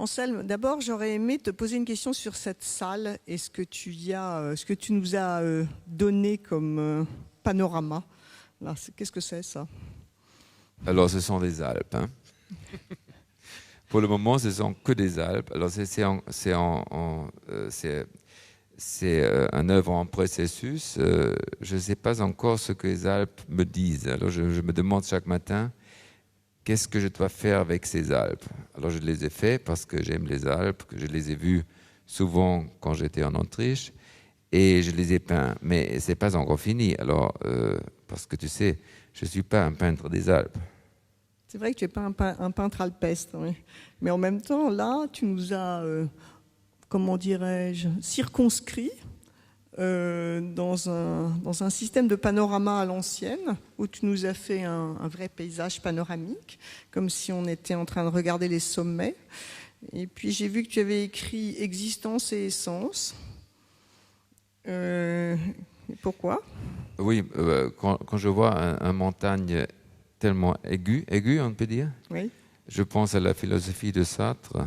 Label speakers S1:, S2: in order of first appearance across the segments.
S1: Anselme, d'abord, j'aurais aimé te poser une question sur cette salle et ce que tu nous as donné comme panorama. Qu'est-ce que c'est, ça?
S2: Alors, ce sont des Alpes. Hein. Pour le moment, ce sont que des Alpes. Alors, c'est un œuvre en processus. Je ne sais pas encore ce que les Alpes me disent. Alors, je me demande chaque matin, qu'est-ce que je dois faire avec ces Alpes? Alors, je les ai faits parce que j'aime les Alpes, que je les ai vues souvent quand j'étais en Autriche, et je les ai peints. Mais ce n'est pas encore fini. Alors, parce que tu sais, je ne suis pas un peintre des Alpes.
S1: C'est vrai que tu n'es pas un peintre alpestre, oui. Mais en même temps, là, tu nous as, comment dirais-je, circonscrit dans un système de panorama à l'ancienne, où tu nous as fait un vrai paysage panoramique, comme si on était en train de regarder les sommets. Et puis j'ai vu que tu avais écrit existence et essence. Pourquoi?
S2: Oui, quand je vois un montagne tellement aiguë, on peut dire,
S1: oui.
S2: Je pense à la philosophie de Sartre.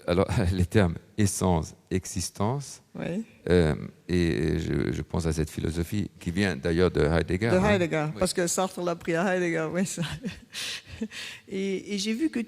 S2: Alors, les termes essence, existence,
S1: oui.
S2: Et je pense à cette philosophie qui vient d'ailleurs de Heidegger.
S1: De Heidegger,
S2: hein.
S1: parce que Sartre l'a pris à Heidegger, oui. Ça. Et j'ai vu que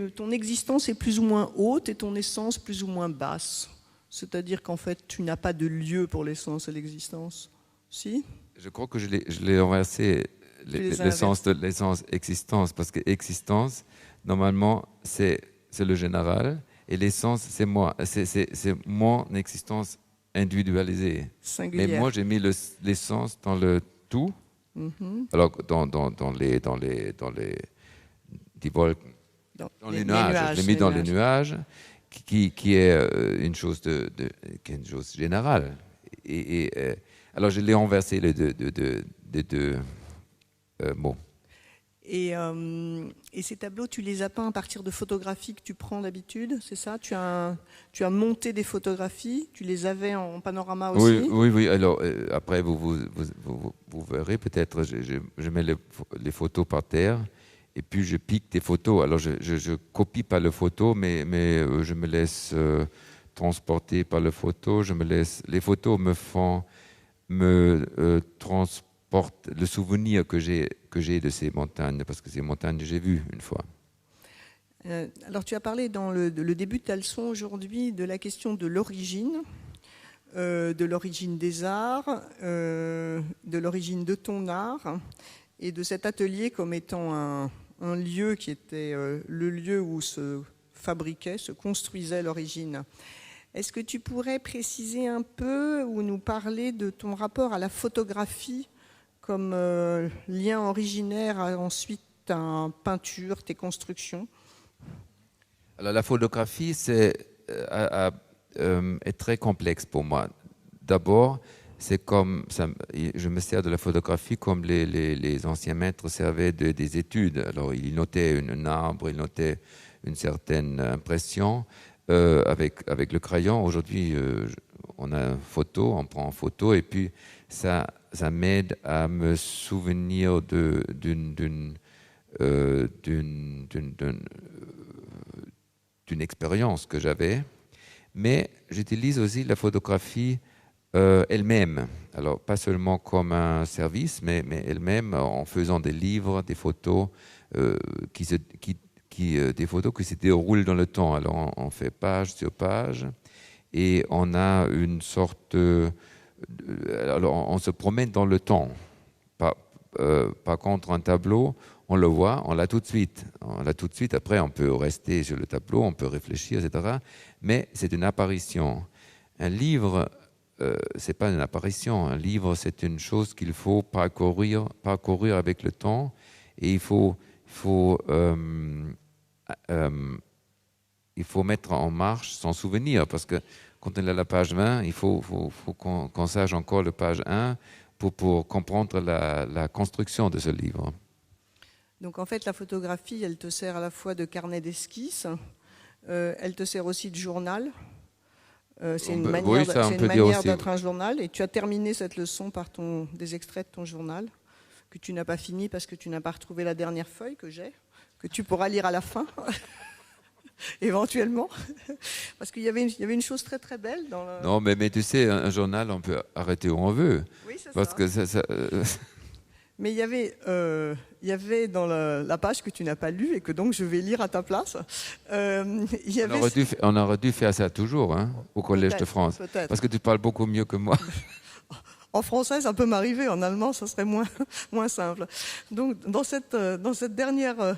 S1: ton existence est plus ou moins haute et ton essence plus ou moins basse. C'est-à-dire qu'en fait, tu n'as pas de lieu pour l'essence et l'existence. Si?
S2: Je crois que je l'ai renversé, l'essence de l'essence existence, parce que existence, normalement, c'est le général, et l'essence, c'est moi, c'est mon existence individualisée.
S1: Singulière.
S2: Mais moi, j'ai mis l'essence dans le tout.
S1: Mm-hmm.
S2: Alors, dans les die Wolken, dans les nuages, je l'ai mis dans les nuages, qui est une chose qui est une chose générale. Alors, je l'ai renversé les deux mots.
S1: Et ces tableaux, tu les as peints à partir de photographies que tu prends d'habitude, c'est ça? Tu as monté des photographies, tu les avais en panorama aussi?
S2: Oui. Alors, après, vous verrez peut-être, je mets les photos par terre, et puis je pique des photos. Alors, je copie pas les photos, mais je me laisse transporter par les photos. Les photos me transportent le souvenir que j'ai de ces montagnes, parce que ces montagnes, j'ai vues une fois.
S1: Alors, tu as parlé dans le début de ta leçon aujourd'hui de la question de l'origine des arts, de l'origine de ton art, et de cet atelier comme étant un lieu qui était le lieu où se fabriquait, se construisait l'origine. Est-ce que tu pourrais préciser un peu ou nous parler de ton rapport à la photographie comme lien originaire à ensuite ta peinture, tes constructions?
S2: Alors, la photographie est très complexe pour moi. D'abord, c'est comme je me sers de la photographie comme les anciens maîtres servaient des études. Alors, ils notaient un arbre, ils notaient une certaine impression avec le crayon. Aujourd'hui, on a une photo, on prend en photo, et puis ça m'aide à me souvenir d'une expérience que j'avais, mais j'utilise aussi la photographie elle-même. Alors, pas seulement comme un service, mais elle-même en faisant des livres, des photos des photos qui se déroulent dans le temps. Alors, on fait page sur page et on a une sorte alors, on se promène dans le temps. Par contre, un tableau, on le voit, on l'a tout de suite. Après, on peut rester sur le tableau, on peut réfléchir, etc. Mais c'est une apparition. Un livre, c'est pas une apparition. Un livre, c'est une chose qu'il faut parcourir avec le temps. Et il faut mettre en marche son souvenir. Parce que quand on est à la page 20, il faut qu'on sache encore la page 1 pour comprendre la construction de ce livre.
S1: Donc en fait, la photographie, elle te sert à la fois de carnet d'esquisse, elle te sert aussi de journal. C'est une manière d'être un journal. Et tu as terminé cette leçon par des extraits de ton journal, que tu n'as pas fini parce que tu n'as pas retrouvé la dernière feuille que tu pourras lire à la fin. éventuellement. Parce qu'il y avait une chose très très belle dans le...
S2: Non, mais tu sais, un journal, on peut arrêter où on veut.
S1: Oui, c'est
S2: Parce
S1: ça.
S2: que ça,
S1: Mais il y avait dans la page que tu n'as pas lue et que donc je vais lire à ta place. Il y avait...
S2: on aurait dû faire ça toujours, hein, au Collège de France.
S1: Peut-être.
S2: Parce que tu parles beaucoup mieux que moi.
S1: En français, ça peut m'arriver. En allemand, ça serait moins simple. Donc, dans cette dernière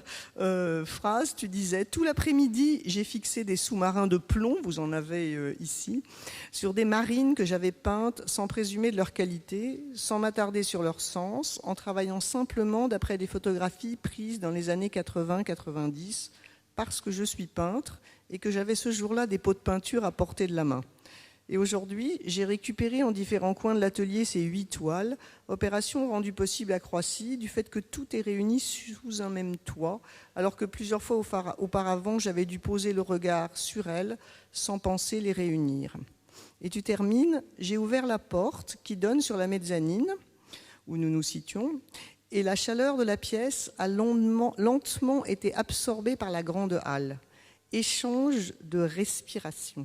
S1: phrase, tu disais « Tout l'après-midi, j'ai fixé des sous-marins de plomb, vous en avez ici, sur des marines que j'avais peintes sans présumer de leur qualité, sans m'attarder sur leur sens, en travaillant simplement d'après des photographies prises dans les années 80-90, parce que je suis peintre et que j'avais ce jour-là des pots de peinture à portée de la main. » Et aujourd'hui, j'ai récupéré en différents coins de l'atelier ces 8 toiles, opération rendue possible à Croissy du fait que tout est réuni sous un même toit, alors que plusieurs fois auparavant, j'avais dû poser le regard sur elles sans penser les réunir. Et tu termines, j'ai ouvert la porte qui donne sur la mezzanine, où nous nous situons, et la chaleur de la pièce a lentement été absorbée par la grande halle. Échange de respiration.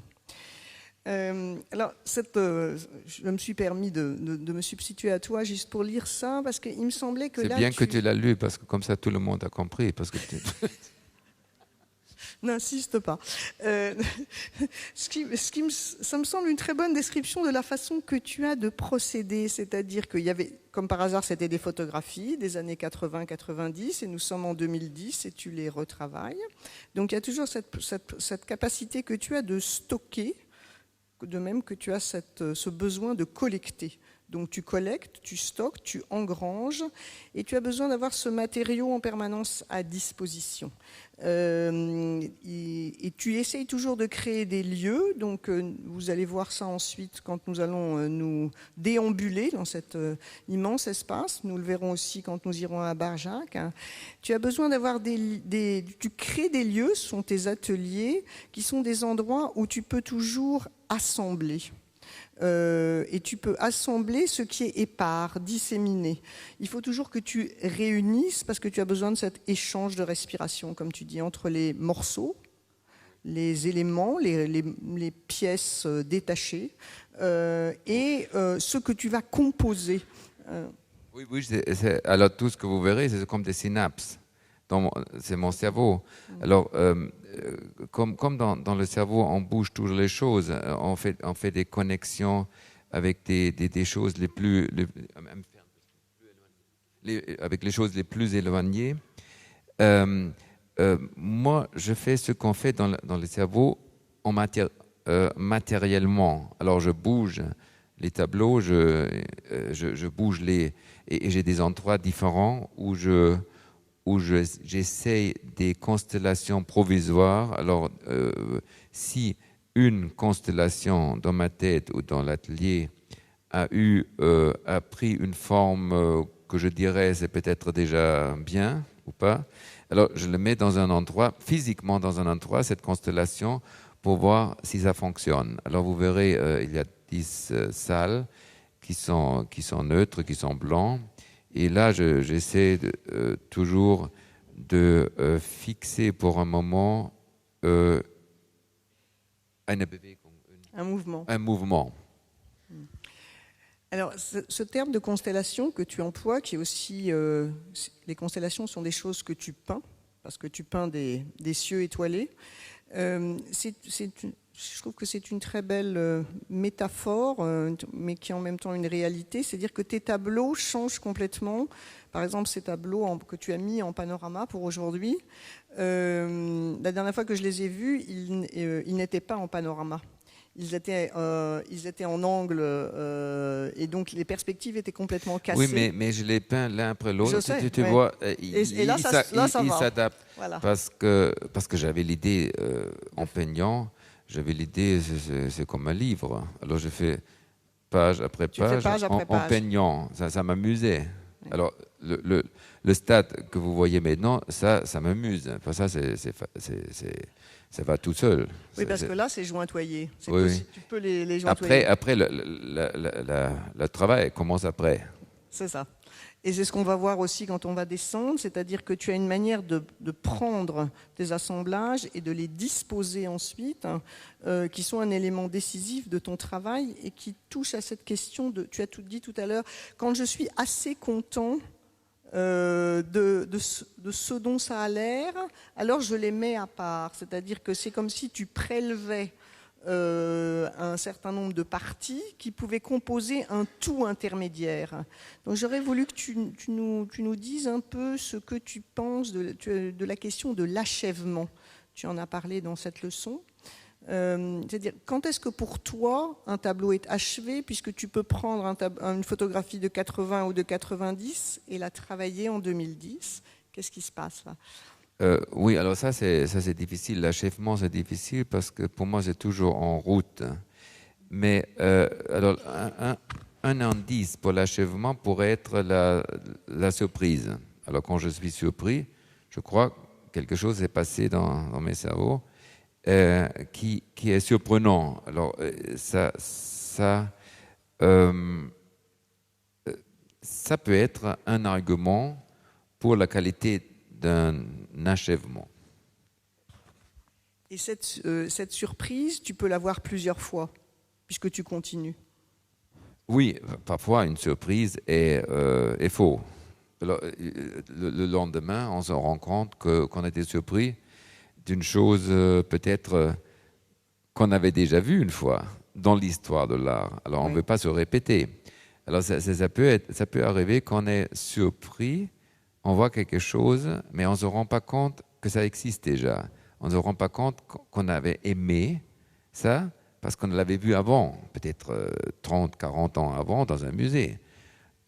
S1: Alors, je me suis permis de me substituer à toi juste pour lire ça, parce qu'il me semblait que
S2: c'est
S1: là...
S2: bien que tu l'as lu, parce que comme ça tout le monde a compris. Parce que
S1: N'insiste pas. Ça me semble une très bonne description de la façon que tu as de procéder, c'est-à-dire qu'il y avait, comme par hasard, c'était des photographies des années 80-90, et nous sommes en 2010, et tu les retravailles. Donc il y a toujours cette capacité que tu as de stocker, de même que tu as ce besoin de collecter. Donc tu collectes, tu stockes, tu engranges, et tu as besoin d'avoir ce matériau en permanence à disposition. Et tu essayes toujours de créer des lieux, donc vous allez voir ça ensuite quand nous allons nous déambuler dans cet immense espace. Nous le verrons aussi quand nous irons à Barjac. Tu as besoin d'avoir tu crées des lieux, ce sont tes ateliers, qui sont des endroits où tu peux toujours assembler. Et tu peux assembler ce qui est épars, disséminé. Il faut toujours que tu réunisses parce que tu as besoin de cet échange de respiration, comme tu dis, entre les morceaux, les éléments, les pièces détachées et ce que tu vas composer.
S2: Oui, alors tout ce que vous verrez, c'est comme des synapses. C'est mon cerveau. Alors, comme dans le cerveau, on bouge toujours les choses, on fait des connexions avec des choses avec les choses les plus éloignées. Moi, je fais ce qu'on fait dans le cerveau matériellement. Alors, je bouge les tableaux, je bouge et j'ai des endroits différents où j'essaye des constellations provisoires. Alors, si une constellation dans ma tête ou dans l'atelier a pris une forme que je dirais c'est peut-être déjà bien ou pas, alors je le mets dans un endroit, physiquement dans un endroit, cette constellation, pour voir si ça fonctionne. Alors vous verrez, il y a 10 salles qui sont neutres, qui sont blancs. Et là, j'essaie toujours de fixer pour un moment
S1: un mouvement.
S2: Un mouvement.
S1: Alors, ce terme de constellation que tu emploies, qui est aussi... les constellations sont des choses que tu peins, parce que tu peins des cieux étoilés. Je trouve que c'est une très belle métaphore, mais qui est en même temps une réalité. C'est-à-dire que tes tableaux changent complètement. Par exemple, ces tableaux que tu as mis en panorama pour aujourd'hui, la dernière fois que je les ai vus, ils n'étaient pas en panorama. Ils étaient en angle et donc les perspectives étaient complètement cassées.
S2: Oui, mais je les peins l'un après l'autre. Tu
S1: ouais.
S2: vois,
S1: et là, ça
S2: s'adapte.
S1: Voilà.
S2: Parce que j'avais l'idée en peignant. J'avais l'idée, c'est comme un livre. Alors je fais page après page, en peignant. Ça m'amusait. Oui. Alors le stade que vous voyez maintenant, ça m'amuse. Enfin, ça va tout seul.
S1: Oui, parce que là, c'est jointoyé.
S2: Oui.
S1: Tu peux les jointoyer.
S2: Après le travail commence après.
S1: C'est ça. Et c'est ce qu'on va voir aussi quand on va descendre, c'est-à-dire que tu as une manière de prendre tes assemblages et de les disposer ensuite, qui sont un élément décisif de ton travail et qui touche à cette question de, tu as tout dit tout à l'heure, quand je suis assez content de ce dont ça a l'air, alors je les mets à part. C'est-à-dire que c'est comme si tu prélevais un certain nombre de parties qui pouvaient composer un tout intermédiaire. Donc j'aurais voulu que tu nous dises un peu ce que tu penses de la question de l'achèvement. Tu en as parlé dans cette leçon. C'est-à-dire, quand est-ce que pour toi un tableau est achevé, puisque tu peux prendre une photographie de 80 ou de 90 et la travailler en 2010? Qu'est-ce qui se passe là?
S2: Oui, alors ça c'est difficile. L'achèvement c'est difficile parce que pour moi c'est toujours en route. Mais alors un indice pour l'achèvement pourrait être la surprise. Alors quand je suis surpris, je crois que quelque chose s'est passé dans mes cerveaux qui est surprenant. Alors ça peut être un argument pour la qualité d'un achèvement.
S1: Et cette surprise, tu peux l'avoir plusieurs fois, puisque tu continues.
S2: Oui, parfois une surprise est faux. Alors, le lendemain, on se rend compte qu'on a été surpris d'une chose peut-être qu'on avait déjà vue une fois dans l'histoire de l'art. Alors on ne veut pas se répéter. Alors ça peut arriver qu'on est surpris. On voit quelque chose, mais on ne se rend pas compte que ça existe déjà. On ne se rend pas compte qu'on avait aimé ça parce qu'on l'avait vu avant, peut-être 30, 40 ans avant, dans un musée.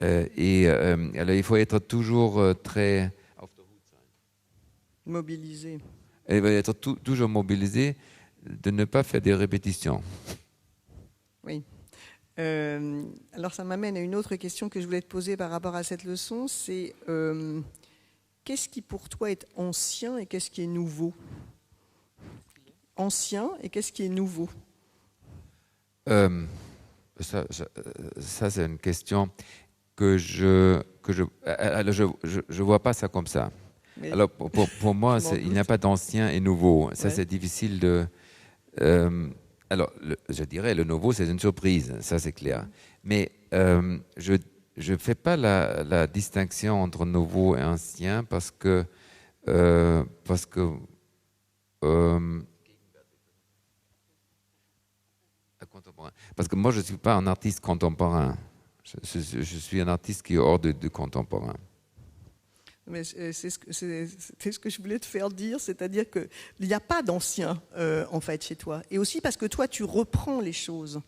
S2: Alors il faut être toujours très...
S1: Mobilisé.
S2: Il faut être toujours mobilisé de ne pas faire des répétitions.
S1: Oui. Alors ça m'amène à une autre question que je voulais te poser par rapport à cette leçon, c'est qu'est-ce qui pour toi est ancien et qu'est-ce qui est nouveau? Ancien et qu'est-ce qui est nouveau?
S2: Ça c'est une question que je vois pas ça comme ça. Mais alors pour moi, il n'y a pas d'ancien et nouveau. Ça c'est difficile de... Alors, je dirais, le nouveau, c'est une surprise, ça c'est clair. Mais je ne fais pas la distinction entre nouveau et ancien parce que moi, je ne suis pas un artiste contemporain. Je suis un artiste qui est hors du contemporain.
S1: Mais c'est ce que je voulais te faire dire, c'est-à-dire qu'il n'y a pas d'ancien, en fait, chez toi. Et aussi parce que toi, tu reprends les choses.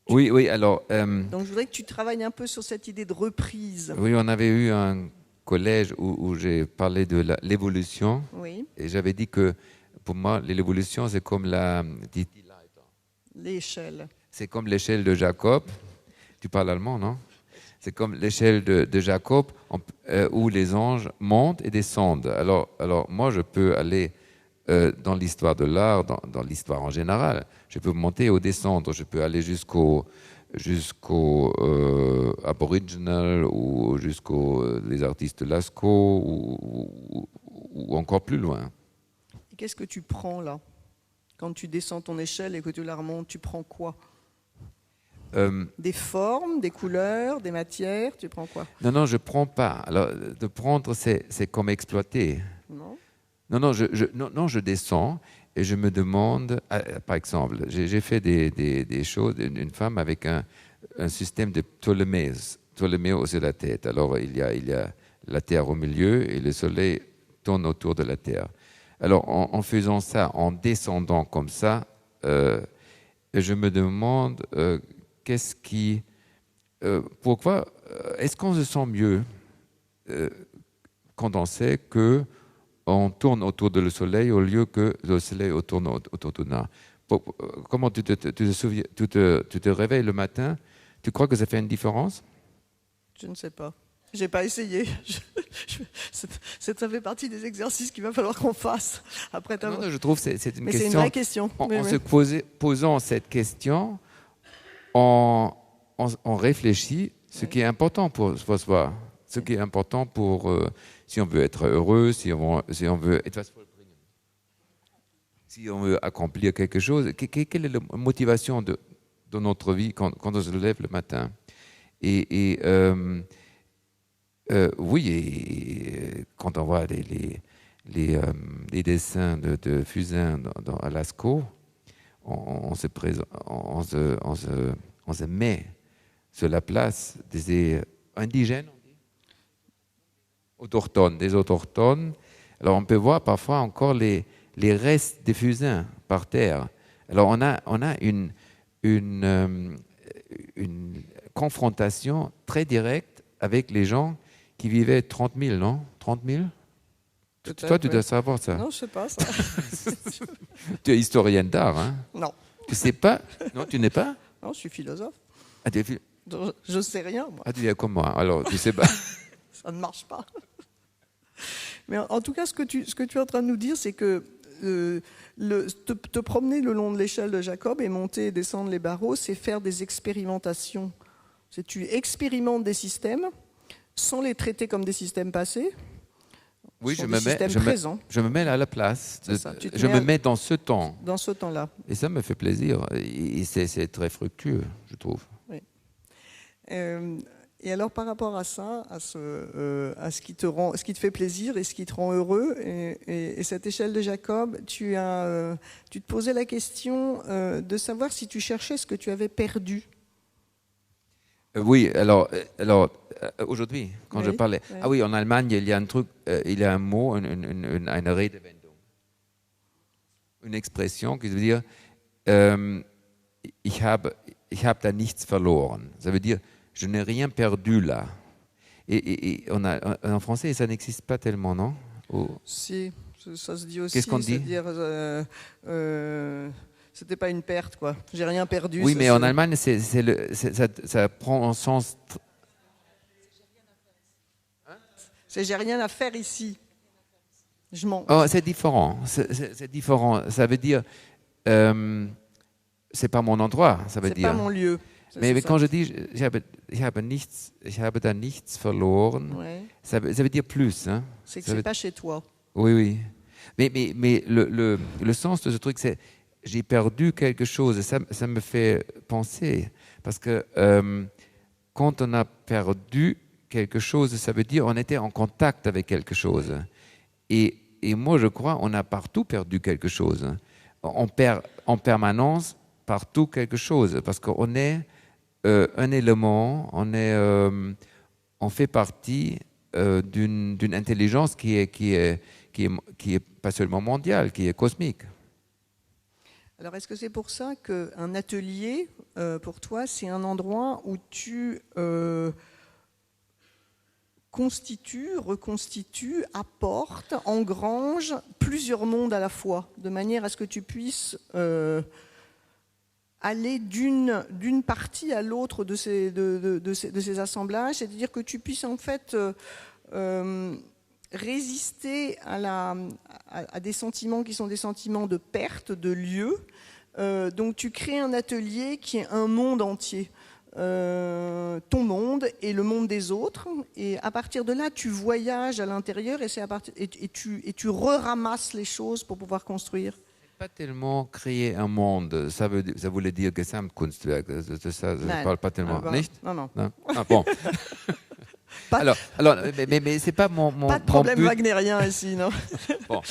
S2: Oui, alors...
S1: Donc, je voudrais que tu travailles un peu sur cette idée de reprise.
S2: Oui, on avait eu un collège où j'ai parlé de l'évolution.
S1: Oui.
S2: Et j'avais dit que, pour moi, l'évolution, c'est comme
S1: l'échelle.
S2: C'est comme l'échelle de Jacob. Tu parles allemand, non? C'est comme l'échelle de Jacob où les anges montent et descendent. Alors moi, je peux aller dans l'histoire de l'art, dans l'histoire en général. Je peux monter ou descendre. Je peux aller jusqu'au Aboriginal ou jusqu'aux les artistes Lascaux ou encore plus loin.
S1: Et qu'est-ce que tu prends là? Quand tu descends ton échelle et que tu la remontes, tu prends quoi? Des formes, des couleurs, des matières, tu prends quoi?
S2: Non, je prends pas. Alors, de prendre, c'est comme exploiter. Non, je descends et je me demande, par exemple, j'ai fait des choses, une femme avec un système de Ptoléméos sur la tête. Alors, il y a la Terre au milieu et le Soleil tourne autour de la Terre. Alors, en faisant ça, en descendant comme ça, je me demande... pourquoi est-ce qu'on se sent mieux quand on sait qu'on tourne autour du Soleil au lieu que le Soleil tourne autour de nous? Comment tu te réveilles le matin? Tu crois que ça fait une différence?
S1: Je ne sais pas. Je n'ai pas essayé. Ça fait partie des exercices qu'il va falloir qu'on fasse après.
S2: Non, je trouve que c'est une question.
S1: C'est une vraie question.
S2: En se posant cette question, on réfléchit Ce qui est important pour soi. Ce qui est important pour si on veut être heureux, si on veut accomplir quelque chose. Quelle est la motivation de notre vie quand on se lève le matin? Et quand on voit les dessins de Fusain à Lascaux, on se met sur la place des indigènes, des autochtones. Alors on peut voir parfois encore les restes des Fusains par terre. Alors on a une confrontation très directe avec les gens qui vivaient 30 000, non? 30 000? Toi, tu dois savoir ça.
S1: Non, je ne sais pas ça.
S2: Tu es historienne d'art, hein?
S1: Non.
S2: Tu ne sais pas? Non, tu n'es pas?
S1: Non, je suis philosophe.
S2: Ah, tu es
S1: je ne sais rien, moi.
S2: Ah, tu es comme moi, alors tu ne sais pas.
S1: Ça ne marche pas. Mais en tout cas, ce que tu es en train de nous dire, c'est que te promener le long de l'échelle de Jacob et monter et descendre les barreaux, c'est faire des expérimentations. Tu expérimentes des systèmes sans les traiter comme des systèmes passés.
S2: Oui, je me mets à la place. Je me mets dans ce temps.
S1: Dans ce temps-là.
S2: Et ça me fait plaisir. Et c'est très fructueux, je trouve.
S1: Oui. Et alors, par rapport à ça, à ce qui te fait plaisir et ce qui te rend heureux, et cette échelle de Jacob, tu te posais la question de savoir si tu cherchais ce que tu avais perdu.
S2: Oui, alors aujourd'hui, quand je parlais... Oui. Ah oui, en Allemagne, il y a un truc, il y a un mot, une Redewendung, une expression qui veut dire ich habe da nichts verloren. Ça veut dire je n'ai rien perdu là. Et en français, ça n'existe pas tellement, non?
S1: Si, ça se dit aussi.
S2: Qu'est-ce qu'on dit?
S1: C'est-à-dire, c'était pas une perte, quoi. J'ai rien perdu.
S2: Oui, mais en Allemagne, ça prend un sens.
S1: C'est j'ai rien à faire ici. Je m'en.
S2: Oh, c'est différent. C'est différent. Ça veut dire, c'est pas mon endroit. Ça veut dire.
S1: C'est pas mon lieu.
S2: Mais quand je dis, ich habe da nichts verloren,
S1: ouais.
S2: ça veut dire plus. Hein.
S1: C'est que c'est pas chez toi.
S2: Oui, oui. Mais le sens de ce truc, c'est j'ai perdu quelque chose. Ça me fait penser. Parce que quand on a perdu quelque chose, ça veut dire on était en contact avec quelque chose. Et moi, je crois on a partout perdu quelque chose. On perd en permanence partout quelque chose. Parce qu'on est un élément, on fait partie d'une intelligence qui est pas seulement mondiale, qui est cosmique.
S1: Alors, est-ce que c'est pour ça qu'un atelier, pour toi, c'est un endroit où tu constitues, reconstitues, apportes, engranges plusieurs mondes à la fois, de manière à ce que tu puisses aller d'une partie à l'autre de ces assemblages, c'est-à-dire que tu puisses en fait résister à des sentiments qui sont des sentiments de perte, de lieu. Donc tu crées un atelier qui est un monde entier, ton monde et le monde des autres, et à partir de là tu voyages à l'intérieur et tu ramasses les choses pour pouvoir construire.
S2: Pas tellement créer un monde, ça voulait dire Gesamtkunstwerk, ça ne parle pas tellement, nicht?
S1: Non.
S2: Ah bon. Alors, mais c'est pas mon
S1: pas de problème
S2: but.
S1: wagnérien ici, non?
S2: Bon,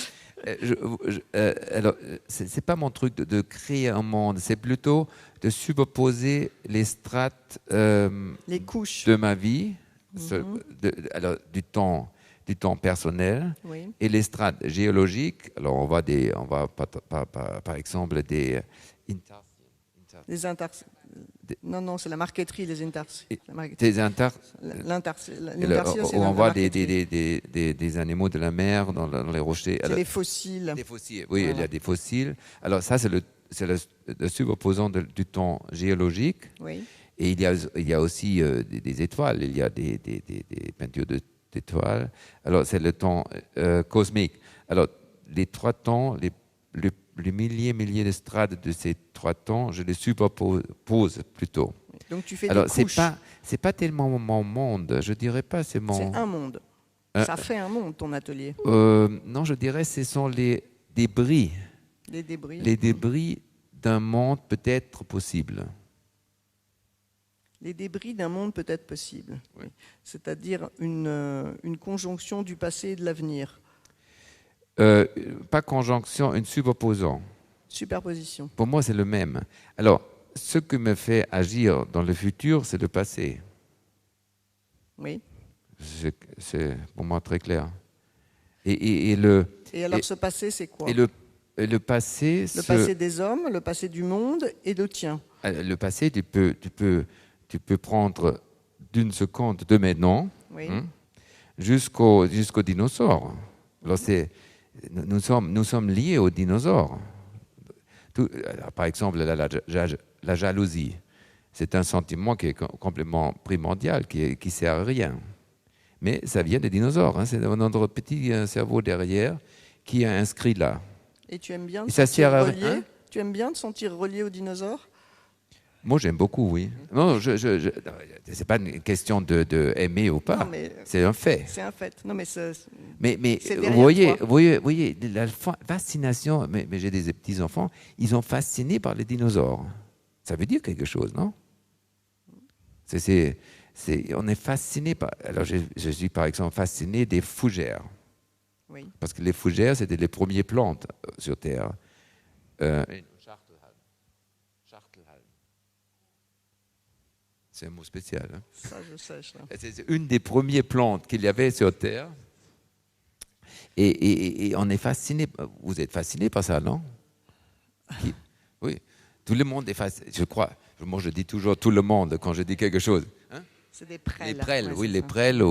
S2: alors c'est pas mon truc de créer un monde, c'est plutôt de superposer les strates,
S1: les couches
S2: de ma vie, alors du temps personnel,
S1: oui.
S2: Et les strates géologiques. Alors on va par exemple des
S1: non, c'est la marqueterie, les intarsies.
S2: On voit des animaux de la mer dans les rochers.
S1: C'est les fossiles.
S2: Des fossiles, oui, voilà. Il y a des fossiles. Alors ça, c'est le superposant du temps géologique.
S1: Oui.
S2: Et il y a aussi des étoiles. Il y a des peintures d'étoiles. Alors c'est le temps cosmique. Alors les trois temps, les milliers de strates de ces trois temps, je les superpose plutôt.
S1: Donc tu fais
S2: alors,
S1: des couches.
S2: c'est pas tellement mon monde. Je dirais pas c'est mon.
S1: C'est un monde. Ça fait un monde, ton atelier.
S2: Non, je dirais ce sont les débris.
S1: Les débris.
S2: Les débris d'un monde peut-être possible.
S1: Les débris d'un monde peut-être possible.
S2: Oui.
S1: C'est-à-dire une conjonction du passé et de l'avenir.
S2: Pas conjonction, une superposition.
S1: Superposition.
S2: Pour moi, c'est le même. Alors, ce qui me fait agir dans le futur, c'est le passé.
S1: Oui.
S2: C'est pour moi très clair. Et
S1: alors, ce passé, c'est quoi?
S2: le passé...
S1: Le passé des hommes, le passé du monde et le tien.
S2: Le passé, tu peux prendre d'une seconde de maintenant,
S1: oui.
S2: jusqu'aux dinosaures. Alors nous sommes liés aux dinosaures. Alors, par exemple, la jalousie, c'est un sentiment qui est complètement primordial, qui sert à rien. Mais ça vient des dinosaures. C'est notre petit cerveau derrière qui est inscrit là.
S1: Et tu aimes bien te
S2: sentir
S1: sentir relié? Tu aimes bien te sentir relié aux dinosaures?
S2: Moi, j'aime beaucoup, oui. Non, c'est pas une question de aimer ou pas. C'est un fait.
S1: C'est un fait. Non, mais
S2: vous voyez, la fascination. Mais j'ai des petits enfants. Ils sont fascinés par les dinosaures. Ça veut dire quelque chose, non? On est fasciné par. Alors, je suis par exemple fasciné des fougères.
S1: Oui.
S2: Parce que les fougères, c'était les premières plantes sur Terre. C'est un mot spécial. Hein?
S1: Ça, je sais. Ça.
S2: C'est une des premières plantes qu'il y avait sur Terre. Et on est fasciné. Vous êtes fasciné par ça, non? Oui. Tout le monde est fasciné. Je crois. Moi, je dis toujours tout le monde quand je dis quelque chose. Hein?
S1: C'est des prêles.
S2: Les prêles, oui, les prêles.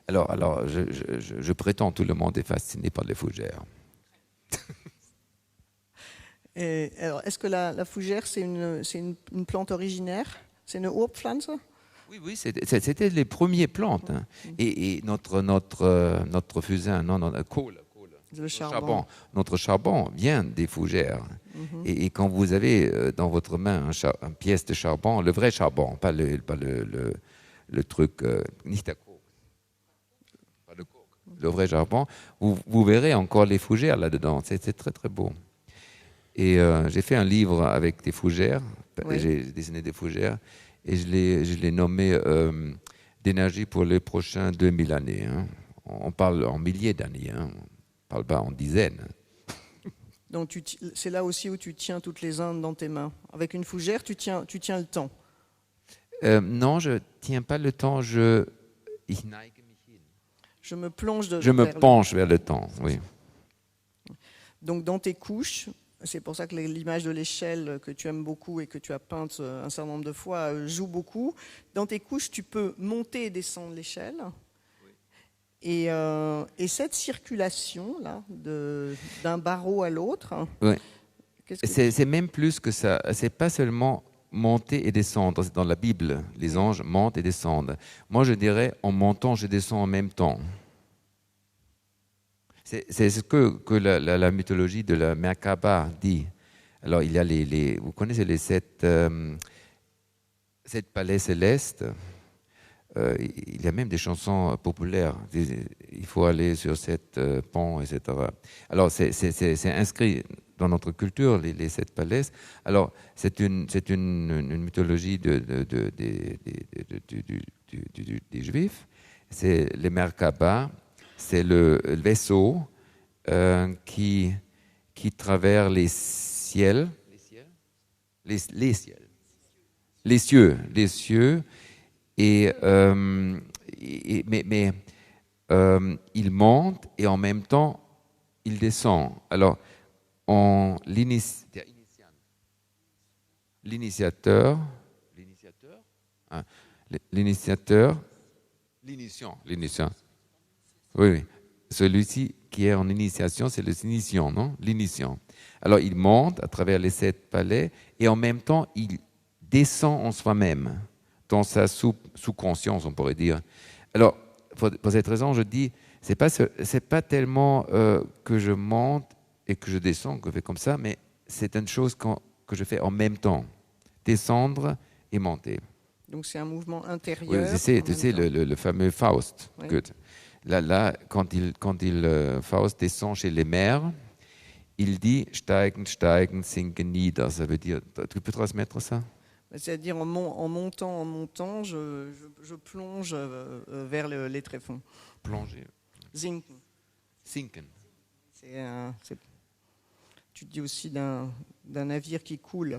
S2: Alors je prétends tout le monde est fasciné par les fougères.
S1: Alors, est-ce que la fougère, c'est une plante originaire? C'est une Urpflanze?
S2: Oui, c'était les premières plantes. Hein. Et notre fusain,
S1: le charbon.
S2: Notre charbon vient des fougères. Et quand vous avez dans votre main une pièce de charbon, le vrai charbon, pas le truc, le vrai charbon, vous verrez encore les fougères là-dedans. C'est très, très beau. Et j'ai fait un livre avec des fougères. Oui. J'ai dessiné des fougères et je l'ai nommé d'énergie pour les prochains 2000 années. Hein. On parle en milliers d'années, hein. On ne parle pas en dizaines.
S1: Donc c'est là aussi où tu tiens toutes les Indes dans tes mains. Avec une fougère, tu tiens le temps.
S2: Non, je ne tiens pas le temps. Je
S1: me plonge
S2: penche vers le temps, oui.
S1: Donc dans tes couches, c'est pour ça que l'image de l'échelle que tu aimes beaucoup et que tu as peinte un certain nombre de fois joue beaucoup. Dans tes couches, tu peux monter et descendre l'échelle. Oui. Et cette circulation là, d'un barreau à l'autre,
S2: oui. C'est même plus que ça. C'est pas seulement monter et descendre. Dans la Bible, les anges montent et descendent. Moi, je dirais, en montant, je descends en même temps. C'est ce que la mythologie de la Merkaba dit. Alors, il y a vous connaissez les sept palais célestes. Il y a même des chansons populaires. Il faut aller sur sept ponts, etc. Alors, c'est inscrit dans notre culture, les sept palais. Alors, c'est une mythologie des Juifs. C'est les Merkaba. C'est le vaisseau qui traverse les cieux, mais il monte et en même temps il descend. Alors, l'initiateur, oui. Celui-ci qui est en initiation, c'est l'initiant, non? L'initiant. Alors, il monte à travers les sept palais et en même temps, il descend en soi-même, dans sa sous-conscience, on pourrait dire. Alors, pour cette raison, je dis, c'est pas tellement que je monte et que je descends, que je fais comme ça, mais c'est une chose que je fais en même temps, descendre et monter.
S1: Donc c'est un mouvement
S2: Oui,
S1: intérieur.
S2: tu sais le fameux Faust.
S1: Oui.
S2: Là, quand Faust descend chez les mères, il dit steigen, steigen, sinken nieder. Ça veut dire, tu peux transmettre ça?
S1: C'est-à-dire en montant, je plonge vers les tréfonds.
S2: Plonger.
S1: Sinken.
S2: Sinken.
S1: Tu dis aussi d'un navire qui coule.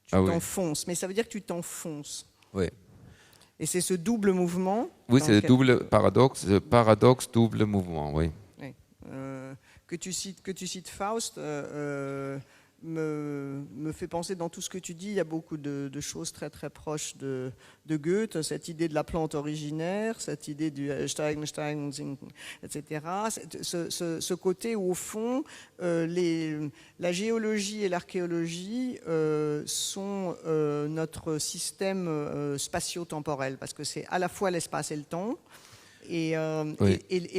S1: Tu t'enfonces, mais ça veut dire que tu t'enfonces.
S2: Oui.
S1: Et c'est ce double mouvement.
S2: Oui, c'est le double paradoxe, double mouvement, oui.
S1: Oui. Que tu cites Faust me fait penser, dans tout ce que tu dis, il y a beaucoup de choses très très proches de Goethe, cette idée de la plante originaire, cette idée du steigen, steigen, sinken, etc. Ce côté où, au fond, la géologie et l'archéologie sont notre système spatio-temporel, parce que c'est à la fois l'espace et le temps. Et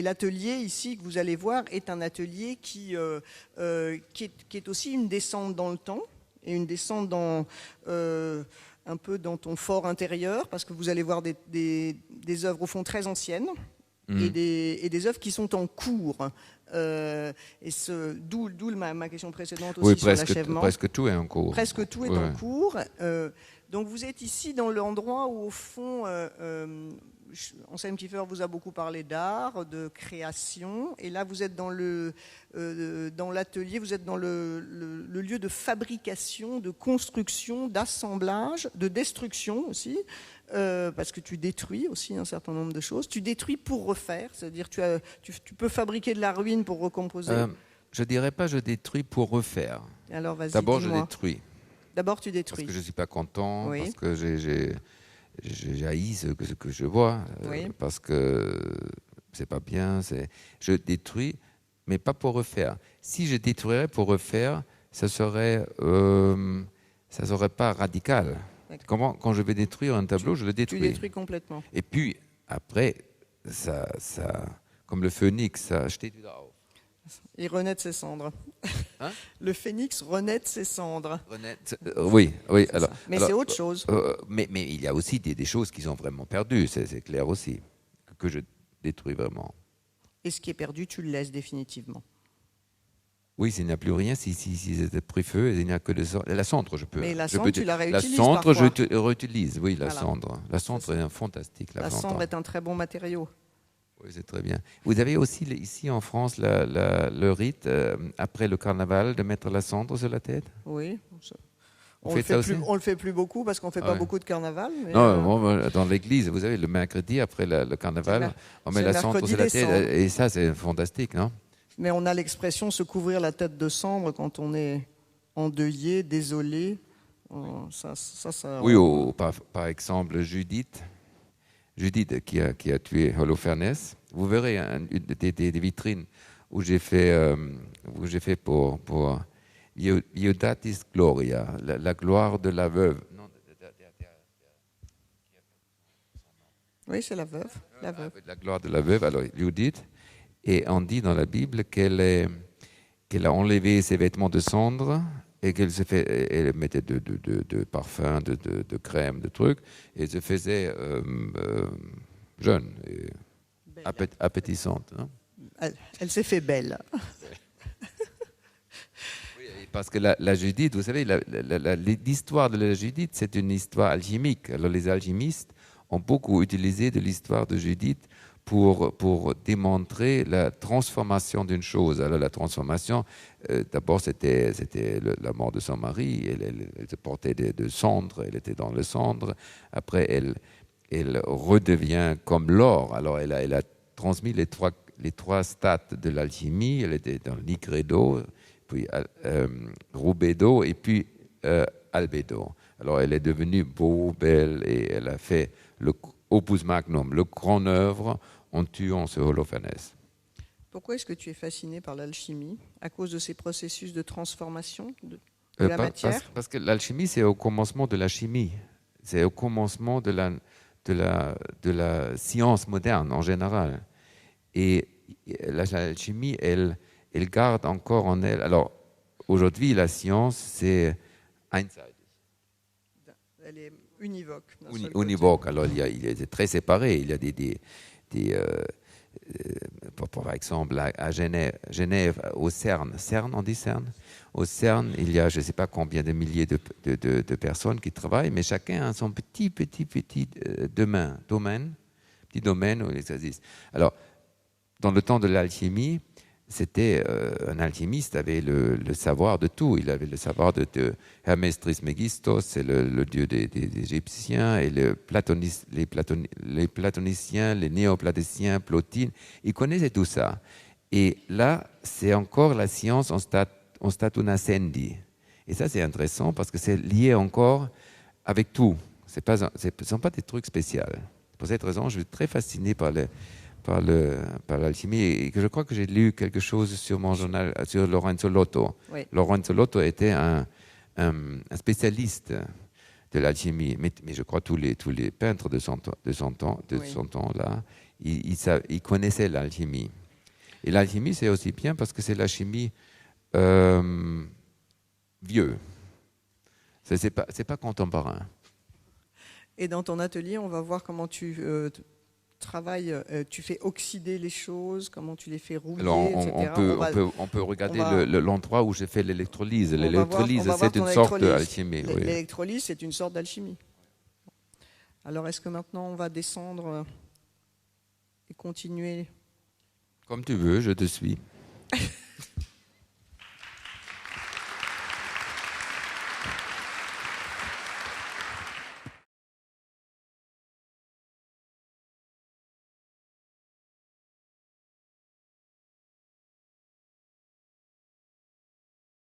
S1: l'atelier ici que vous allez voir est un atelier qui est aussi une descente dans le temps et une descente un peu dans ton fort intérieur, parce que vous allez voir des œuvres au fond très anciennes et des œuvres qui sont en cours. D'où ma question précédente aussi sur l'achèvement.
S2: Presque tout est en cours.
S1: Presque tout est en cours. Donc vous êtes ici dans l'endroit où, au fond, Anselm Kiefer vous a beaucoup parlé d'art, de création, et là vous êtes dans l'atelier, vous êtes dans le lieu de fabrication, de construction, d'assemblage, de destruction aussi, parce que tu détruis aussi un certain nombre de choses. Tu détruis pour refaire, c'est-à-dire tu peux fabriquer de la ruine pour recomposer.
S2: Je dirais pas je détruis pour refaire.
S1: Alors vas-y,
S2: D'abord
S1: dis-moi.
S2: je détruis.
S1: D'abord tu détruis.
S2: Parce que je suis pas content,
S1: Oui.
S2: parce que j'haïs ce que je vois, parce que c'est pas bien. Je détruis, mais pas pour refaire. Si je détruirais pour refaire, ça serait pas radical. Quand je vais détruire un tableau, je le détruis.
S1: Tu détruis complètement.
S2: Et puis après, ça comme le phénix, ça steht wieder auf.
S1: Il renaît de ses cendres.
S2: Hein?
S1: Le phénix renaît de ses cendres.
S2: Oui. Alors,
S1: mais c'est autre chose.
S2: Mais il y a aussi des choses qui sont vraiment perdues, c'est clair aussi, que je détruis vraiment.
S1: Et ce qui est perdu, tu le laisses définitivement.
S2: Oui, s'il n'y a plus rien, si c'était pris feu, il n'y a que la cendre, je peux.
S1: Mais la cendre, tu la réutilises
S2: la cendre,
S1: parfois.
S2: je réutilise, oui, la
S1: Voilà.
S2: cendre. La cendre est fantastique.
S1: La cendre est un très bon matériau.
S2: Oui, c'est très bien. Vous avez aussi ici en France le rite, après le carnaval, de mettre la cendre sur la tête?
S1: Oui.
S2: On le
S1: fait plus beaucoup parce qu'on ne fait pas beaucoup de carnaval. Mais
S2: non, dans l'église, vous savez, le mercredi, après le carnaval, on met la cendre sur la tête. Et ça, c'est fantastique, non?
S1: Mais on a l'expression se couvrir la tête de cendre quand on est endeuillé, désolé.
S2: Oui, par exemple, Judith qui a tué Holofernès. Vous verrez des vitrines où j'ai fait pour Iodatis Gloria, la gloire de la veuve.
S1: Oui, c'est la veuve.
S2: La gloire de la veuve, alors Judith. Et on dit dans la Bible qu'elle a enlevé ses vêtements de cendre et elle mettait de parfum, de crème, de trucs, et elle se faisait jeune et appétissante. Hein.
S1: Elle s'est fait belle.
S2: Oui, parce que la Judith, vous savez, l'histoire de la Judith, c'est une histoire alchimique. Alors les alchimistes ont beaucoup utilisé de l'histoire de Judith pour démontrer la transformation d'une chose. Alors la transformation, d'abord c'était la mort de son mari, elle se portait de cendre, elle était dans le cendre, après elle redevient comme l'or, alors elle a transmis les trois stades de l'alchimie, elle était dans l'igredo, puis rubedo et puis albedo. Alors elle est devenue beau, belle, et elle a fait le opus magnum, le grand œuvre, en tuant ce Holophanès.
S1: Pourquoi est-ce que tu es fasciné par l'alchimie? À cause de ces processus de transformation de la matière?
S2: Parce que l'alchimie, c'est au commencement de la chimie. C'est au commencement de la science moderne en général. Et l'alchimie, elle garde encore en elle. Alors, aujourd'hui, la science, c'est einseitig.
S1: univoque. d'un seul côté.
S2: Univoque. Alors, il est très séparé. Il y a par exemple, à Genève, au CERN, on dit CERN. Au CERN, il y a je ne sais pas combien de milliers de personnes qui travaillent, mais chacun a son petit domaine où il existe. Alors, dans le temps de l'alchimie, c'était un alchimiste avait le savoir de tout. Il avait le savoir de Hermès Trismégistos, c'est le dieu des Égyptiens, et les platoniciens, les néoplaticiens, Plotine. Il connaissait tout ça. Et là, c'est encore la science en statu nascendi. Et ça, c'est intéressant parce que c'est lié encore avec tout. Ce ne sont pas des trucs spéciaux. Pour cette raison, je suis très fasciné par l'alchimie, et que je crois que j'ai lu quelque chose sur mon journal sur Lorenzo Lotto.
S1: Oui.
S2: Lorenzo Lotto était un spécialiste de l'alchimie, mais je crois tous les peintres de son temps là, ils connaissaient l'alchimie. Et l'alchimie, c'est aussi bien parce que c'est la chimie vieux. C'est pas contemporain.
S1: Et dans ton atelier, on va voir comment tu travailles, tu fais oxyder les choses, comment tu les fais rouiller,
S2: Alors,
S1: etc.
S2: on peut regarder l'endroit où j'ai fait l'électrolyse.
S1: On
S2: L'électrolyse,
S1: va
S2: c'est
S1: voir
S2: une sorte d'alchimie. Oui.
S1: L'électrolyse, c'est une sorte d'alchimie. Alors, est-ce que maintenant, on va descendre et continuer?
S2: Comme tu veux, je te suis.